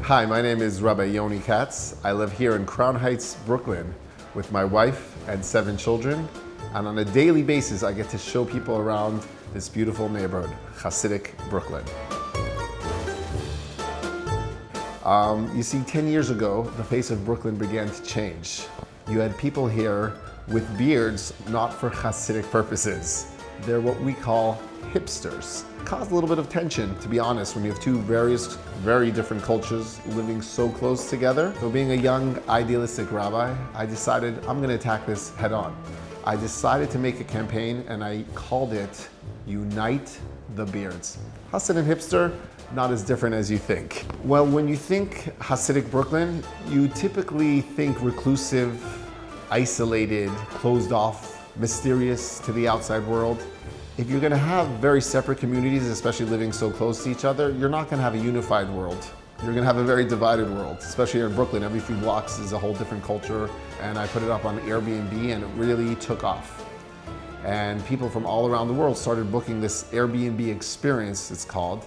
Hi, my name is Rabbi Yoni Katz. I live here in Crown Heights, Brooklyn with my wife and 7 children. And on a daily basis, I get to show people around this beautiful neighborhood, Hasidic Brooklyn. You see, 10 years ago, the face of Brooklyn began to change. You had people here with beards, not for Hasidic purposes. They're what we call hipsters. Caused a little bit of tension, to be honest, when you have two very different cultures living so close together. So being a young, idealistic rabbi, I decided I'm gonna attack this head on. I decided to make a campaign and I called it Unite the Beards. Hasid and hipster, not as different as you think. Well, when you think Hasidic Brooklyn, you typically think reclusive, isolated, closed off, mysterious to the outside world. If you're gonna have very separate communities, especially living so close to each other, you're not gonna have a unified world. You're gonna have a very divided world, especially here in Brooklyn. Every few blocks is a whole different culture, and I put it up on Airbnb and it really took off. And people from all around the world started booking this Airbnb experience, it's called,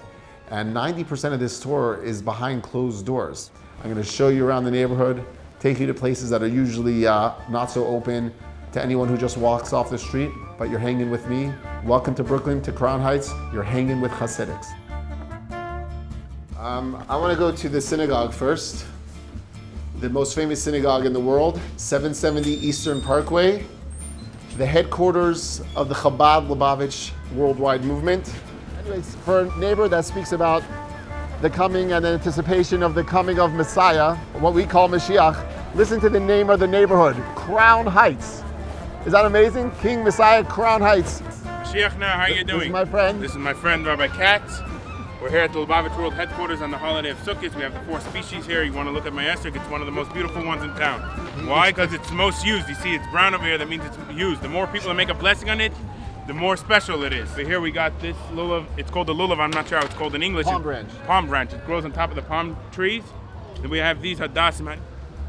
and 90% of this tour is behind closed doors. I'm gonna show you around the neighborhood, take you to places that are usually not so open to anyone who just walks off the street, but you're hanging with me. Welcome to Brooklyn, to Crown Heights. You're hanging with HASIDICS. I want to go to the synagogue first. The most famous synagogue in the world, 770 Eastern Parkway, the headquarters of the Chabad-Lubavitch worldwide movement. Anyways, for a neighbor that speaks about the coming and the anticipation of the coming of Messiah, what we call Mashiach, listen to the name of the neighborhood, Crown Heights. Is that amazing? King Messiah, Crown Heights. Mashiach, now, how are you doing? This is my friend. This is my friend Rabbi Katz. We're here at the Lubavitch World Headquarters on the holiday of Sukkot. We have the 4 species here. You want to look at my esrog, it's one of the most beautiful ones in town. Why? Because it's most used. You see, it's brown over here, that means it's used. The more people that make a blessing on it, the more special it is. But here we got this lulav. It's called the lulav. I'm not sure how it's called in English. Palm branch. Palm branch. It grows on top of the palm trees. Then we have these hadassim.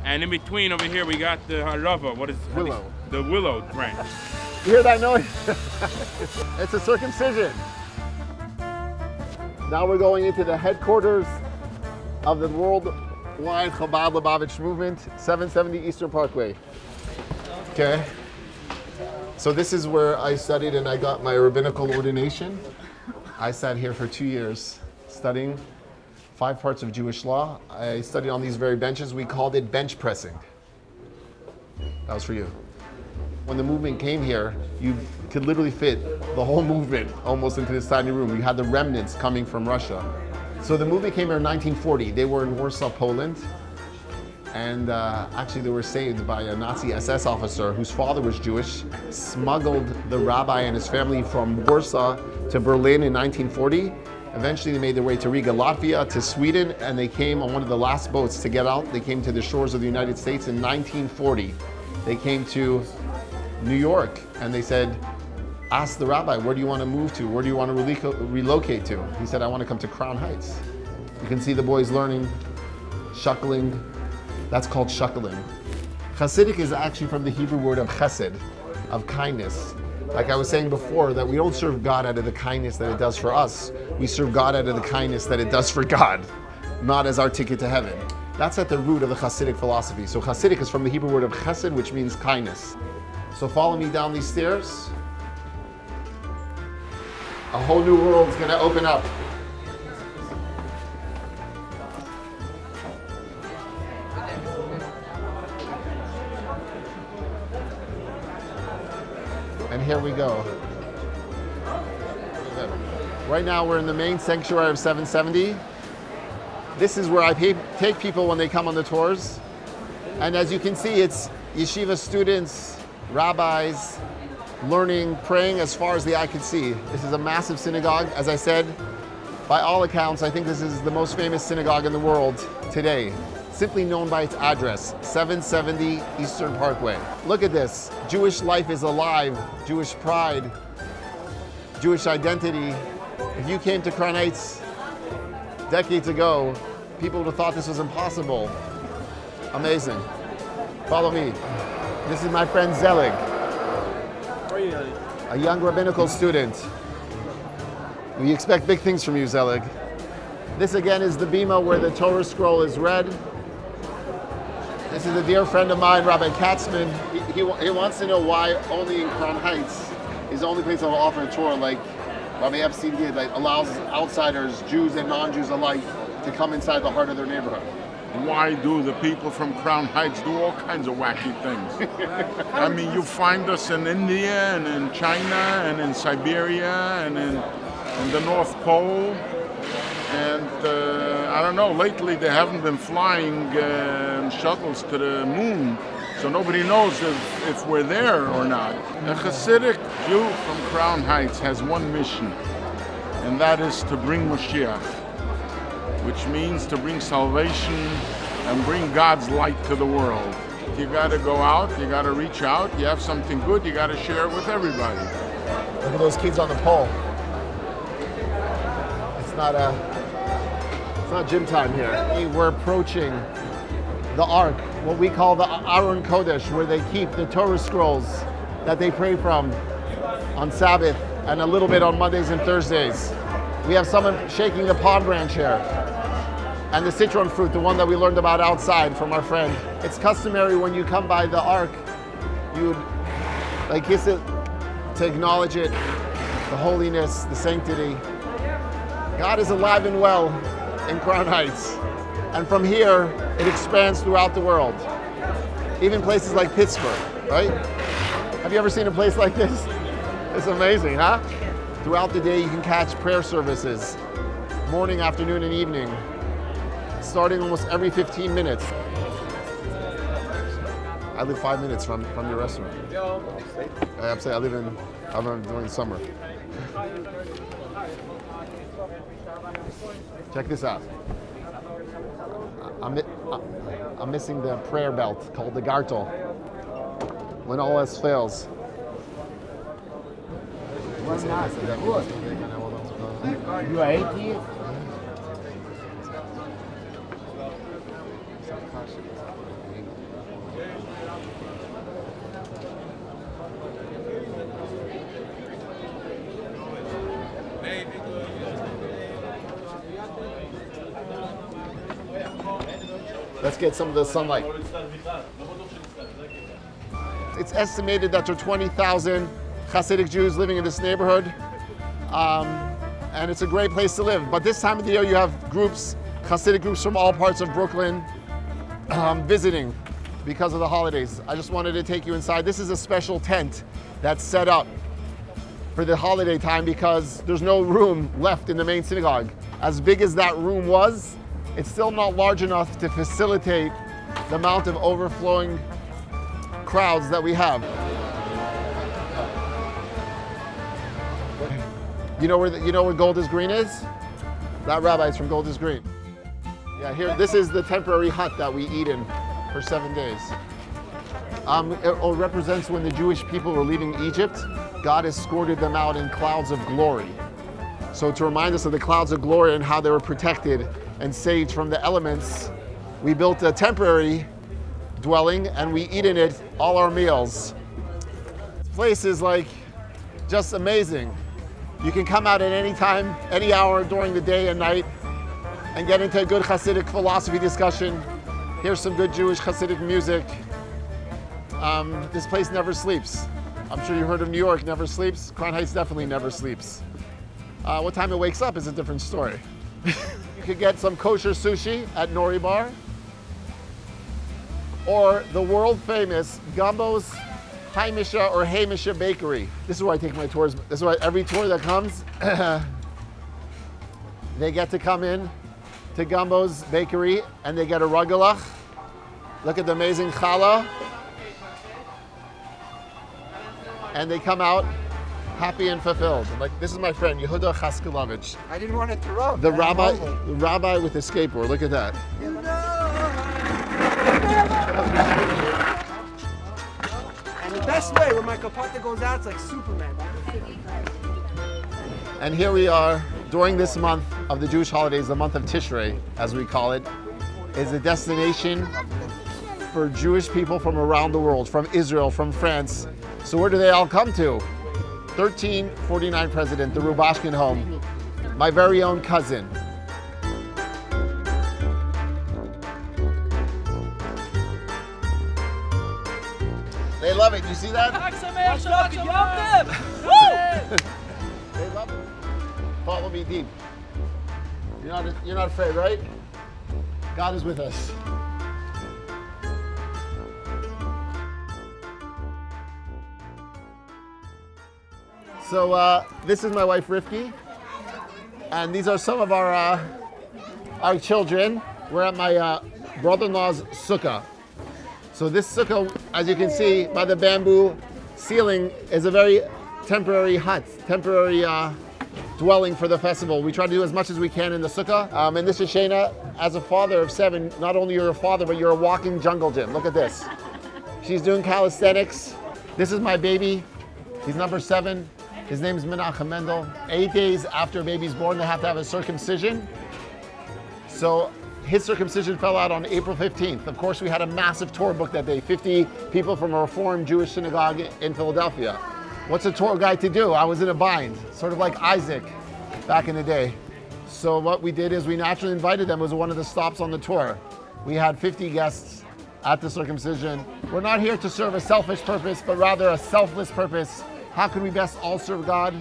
And in between over here we got the harava. What is willow? The willow branch. You hear that noise? It's a circumcision. Now we're going into the headquarters of the worldwide Chabad-Lubavitch movement, 770 Eastern Parkway. Okay. So this is where I studied and I got my rabbinical ordination. I sat here for 2 years studying 5 parts of Jewish law. I studied on these very benches. We called it bench pressing. That was for you. When the movement came here, you could literally fit the whole movement almost into this tiny room. You had the remnants coming from Russia. So the movement came here in 1940. They were in Warsaw, Poland. And actually they were saved by a Nazi SS officer whose father was Jewish, smuggled the rabbi and his family from Warsaw to Berlin in 1940. Eventually they made their way to Riga, Latvia, to Sweden, and they came on one of the last boats to get out. They came to the shores of the United States in 1940. They came to New York and they said, ask the rabbi, where do you want to move to? Where do you want to relocate to? He said, I want to come to Crown Heights. You can see the boys learning, shuckling. That's called shuckling. Hasidic is actually from the Hebrew word of chesed, of kindness. Like I was saying before, that we don't serve God out of the kindness that it does for us. We serve God out of the kindness that it does for God, not as our ticket to heaven. That's at the root of the Hasidic philosophy. So Hasidic is from the Hebrew word of chesed, which means kindness. So follow me down these stairs. A whole new world is going to open up. And here we go. Right now we're in the main sanctuary of 770. This is where I take people when they come on the tours. And as you can see, it's yeshiva students, rabbis, learning, praying as far as the eye can see. This is a massive synagogue. As I said, by all accounts, I think this is the most famous synagogue in the world today. Simply known by its address, 770 Eastern Parkway. Look at this. Jewish life is alive. Jewish pride, Jewish identity. If you came to Crown Heights decades ago, people would have thought this was impossible. Amazing. Follow me. This is my friend Zelig, a young rabbinical student. We expect big things from you, Zelig. This again is the bima where the Torah scroll is read. This is a dear friend of mine, Rabbi Katzman. He wants to know why only in Crown Heights is the only place that will offer a Torah like Rabbi Epstein did, like allows outsiders, Jews and non-Jews alike, to come inside the heart of their neighborhood. Why do the people from Crown Heights do all kinds of wacky things? I mean, you find us in India and in China and in Siberia and in the North Pole. And I don't know, lately they haven't been flying shuttles to the moon, so nobody knows if we're there or not. A Hasidic Jew from Crown Heights has one mission, and that is to bring Mashiach, which means to bring salvation and bring God's light to the world. You gotta go out, you gotta reach out, you have something good, you gotta share it with everybody. Look at those kids on the pole. It's not gym time here. We're approaching the Ark, what we call the Aron Kodesh, where they keep the Torah scrolls that they pray from on Sabbath and a little bit on Mondays and Thursdays. We have someone shaking the palm branch here. And the citron fruit, the one that we learned about outside from our friend. It's customary when you come by the Ark, you would like kiss it to acknowledge it, the holiness, the sanctity. God is alive and well in Crown Heights. And from here, it expands throughout the world. Even places like Pittsburgh, right? Have you ever seen a place like this? It's amazing, huh? Throughout the day, you can catch prayer services, morning, afternoon, and evening, starting almost every 15 minutes. I live 5 minutes from your restaurant. I'm saying I'm during summer. Check this out. I'm missing the prayer belt called the gartel. When all else fails. You are 80? Let's get some of the sunlight. It's estimated that there are 20,000 Hasidic Jews living in this neighborhood, and it's a great place to live. But this time of the year, you have groups, Hasidic groups from all parts of Brooklyn visiting because of the holidays. I just wanted to take you inside. This is a special tent that's set up for the holiday time because there's no room left in the main synagogue. As big as that room was, it's still not large enough to facilitate the amount of overflowing crowds that we have. You know where Golders Green is? That rabbi's from Golders Green. Yeah, here, this is the temporary hut that we eat in for 7 days. It represents when the Jewish people were leaving Egypt, God escorted them out in clouds of glory. So to remind us of the clouds of glory and how they were protected and saved from the elements, we built a temporary dwelling and we eat in it all our meals. This place is like just amazing. You can come out at any time, any hour during the day and night and get into a good Hasidic philosophy discussion. Hear some good Jewish Hasidic music. This place never sleeps. I'm sure you heard of New York never sleeps. Crown Heights definitely never sleeps. What time it wakes up is a different story. You could get some kosher sushi at Nori Bar, or the world famous Gumbo's Haimisha or Hamisha Bakery. This is where I take my tours. This is why every tour that comes, they get to come in to Gumbo's Bakery and they get a rugelach. Look at the amazing challah. And they come out happy and fulfilled. Like, this is my friend, Yehuda Chaskelovich. I didn't want to interrupt. The rabbi with the skateboard. Look at that. And the best way, when my kapata goes out, it's like Superman. And here we are during this month of the Jewish holidays, the month of Tishrei, as we call it, is a destination for Jewish people from around the world, from Israel, from France. So where do they all come to? 1349 President, the Rubashkin home, my very own cousin. love it. You see that? What's up, you love them? They love it. Follow me deep. You're not afraid, right? God is with us. So this is my wife Rivki, and these are some of our children. We're at my brother-in-law's sukkah. So this sukkah, as you can see by the bamboo ceiling, is a very temporary hut, temporary dwelling for the festival. We try to do as much as we can in the sukkah. And this is Shayna, as a father of 7, not only you're a father, but you're a walking jungle gym. Look at this. She's doing calisthenics. This is my baby. He's number 7. His name is Menachem Mendel. 8 days after a baby's born, they have to have a circumcision. So his circumcision fell out on April 15th. Of course, we had a massive tour booked that day, 50 people from a Reformed Jewish synagogue in Philadelphia. What's a tour guide to do? I was in a bind, sort of like Isaac back in the day. So what we did is we naturally invited them. It was one of the stops on the tour. We had 50 guests at the circumcision. We're not here to serve a selfish purpose, but rather a selfless purpose. How can we best all serve God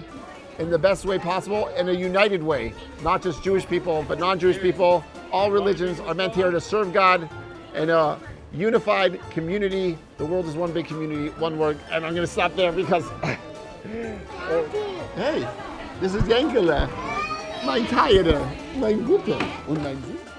in the best way possible, in a united way? Not just Jewish people, but non-Jewish people. All religions are meant here to serve God in a unified community. The world is one big community, one word. And I'm going to stop there because... Hey, this is Yankele. Mein Teile, mein Guter und mein Süß.